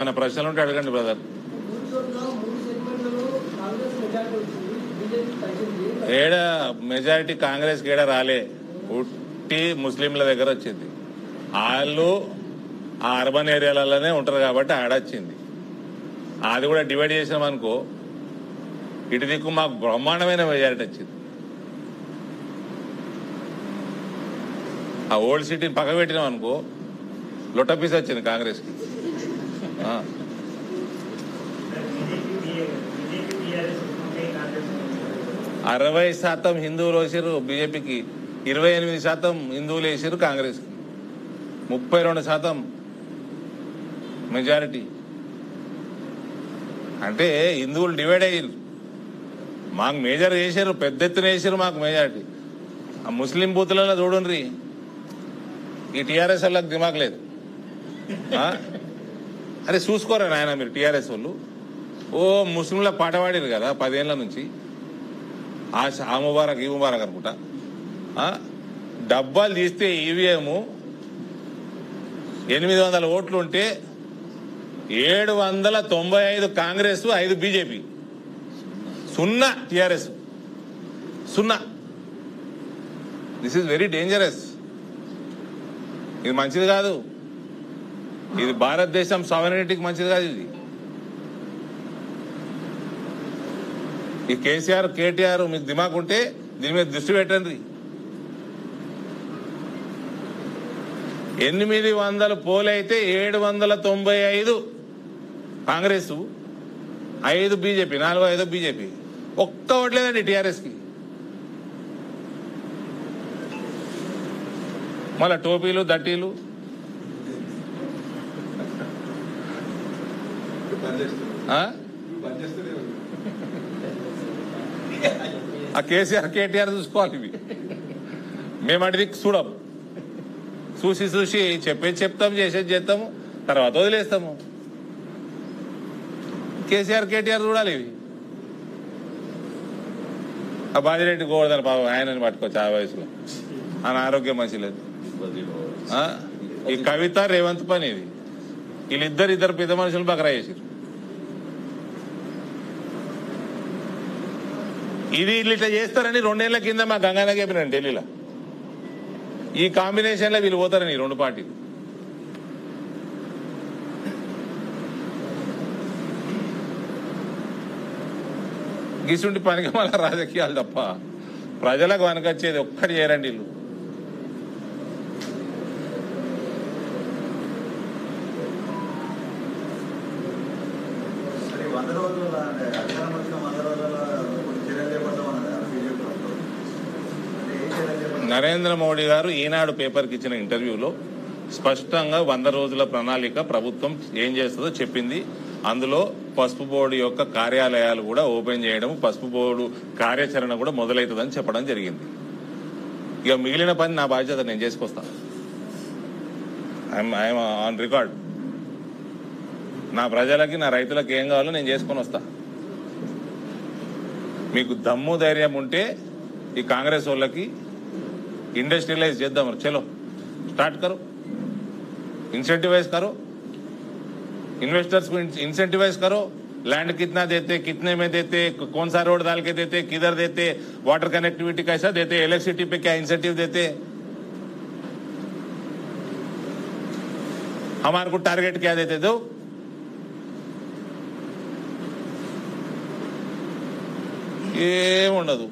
మన ప్రశ్నలు ఉంటే అడగండి బ్రదర్. ఏడ మెజారిటీ కాంగ్రెస్కి ఏడ రాలే, ఉట్టి ముస్లింల దగ్గర వచ్చింది. వాళ్ళు ఆ అర్బన్ ఏరియాలలోనే ఉంటారు కాబట్టి ఆడొచ్చింది. అది కూడా డివైడ్ చేసాం అనుకో, ఇటు దిక్కు మాకు బ్రహ్మాండమైన మెజారిటీ వచ్చింది. ఆ ఓల్డ్ సిటీని పక్క పెట్టినాం అనుకో, లొట్టపీస్ వచ్చింది కాంగ్రెస్కి. 60% హిందువులు వేసారు బీజేపీకి, 28% హిందువులు వేసారు కాంగ్రెస్కి, 32% మెజారిటీ. అంటే హిందువులు డివైడ్ అయ్యారు, మాకు మేజర్ వేసారు, పెద్ద ఎత్తున వేసారు మాకు మెజారిటీ. ఆ ముస్లిం బూతులలో చూడండి, ఈ టీఆర్ఎస్ వాళ్ళకి దిమాగ్ లేదు. అరే చూసుకోరా నాయన మీరు టీఆర్ఎస్ వాళ్ళు. ఓ ముస్లింల పాట పాడారు కదా 10 ఏళ్ల నుంచి, ఆ ముబారక్ ఈ ముబారక్ అనుకుంటా. డబ్బాలు తీస్తే ఈవీఎం 800 ఓట్లు ఉంటే 795 Congress, 5 BJP, 0 TRS, 0. This is very dangerous. ఇది మంచిది కాదు, ఇది భారతదేశం సావరెనిటీకి మంచిది కాదు. ఇది ఈ కేసీఆర్ కేటీఆర్ మీకు దిమాగ్ ఉంటే దీని మీద దృష్టి పెట్టండి. 800 పోల్ అయితే 795 కాంగ్రెస్, 5 బీజేపీ, 4-5 బీజేపీ. ఒక్క ఓట్లేదండి టీఆర్ఎస్కి. మళ్ళా టోపీలు దట్టీలు. ఆ కేసీఆర్ కేటీఆర్ చూసుకోవాలి. ఇవి మేము అడిగి చూడము, చూసి చెప్పేది చెప్తాము, చేసేది చేస్తాము, తర్వాత వదిలేస్తాము. కేసీఆర్ కేటీఆర్ చూడాలి ఇవి. ఆ బాజిరెడ్డి గోవర్ధన్ పాపం ఆయనని పట్టుకోవచ్చు, ఆ వయసులో ఆయన ఆరోగ్యం మంచి లేదు. ఈ కవిత రేవంత్ పని ఇది. వీళ్ళిద్దరు పెద్ద మనుషులు బకరా చేసారు. ఇది ఇట్లా చేస్తారని 2 ఏళ్ల కింద మా గంగాన చెప్పినాను ఢిల్లీలో. ఈ కాంబినేషన్ లో వీళ్ళు పోతారని 2 పార్టీలు. గిసుంటి పనికి మళ్ళా రాజకీయాలు తప్ప ప్రజలకు వనకొచ్చేది ఒక్కటి చేయరండి వీళ్ళు. నరేంద్ర మోడీ గారు ఈనాడు పేపర్కి ఇచ్చిన ఇంటర్వ్యూలో స్పష్టంగా 100 రోజుల ప్రణాళిక ప్రభుత్వం ఏం చేస్తుందో చెప్పింది. అందులో పసుపు బోర్డు యొక్క కార్యాలయాలు కూడా ఓపెన్ చేయడం, పసుపు బోర్డు కార్యాచరణ కూడా మొదలవుతుందని చెప్పడం జరిగింది. ఇక మిగిలిన పని నా బాధ్యత, నేను చేసుకొస్తాను. I'm on record. నా ప్రజలకి, నా రైతులకు ఏం కావాలో నేను చేసుకొని వస్తా. మీకు దమ్ము ధైర్యం ఉంటే ఈ కాంగ్రెస్ వాళ్ళకి इंडस्ट्रियलाइज చేద్దాం. चलो स्टार्ट करो, इंसेंटिवाइज करो, इन्वेस्टर्स को इंसेंटिवाइज करो. लैंड कितना देते, कितने में देते, कौन सा रोड डाल के देते, किधर देते, वाटर कनेक्टिविटी कैसा देते, इलेक्ट्रिसिटी पे क्या इंसेंटिव देते, हमारे को टारगेट क्या देते दो. ఏముండదు.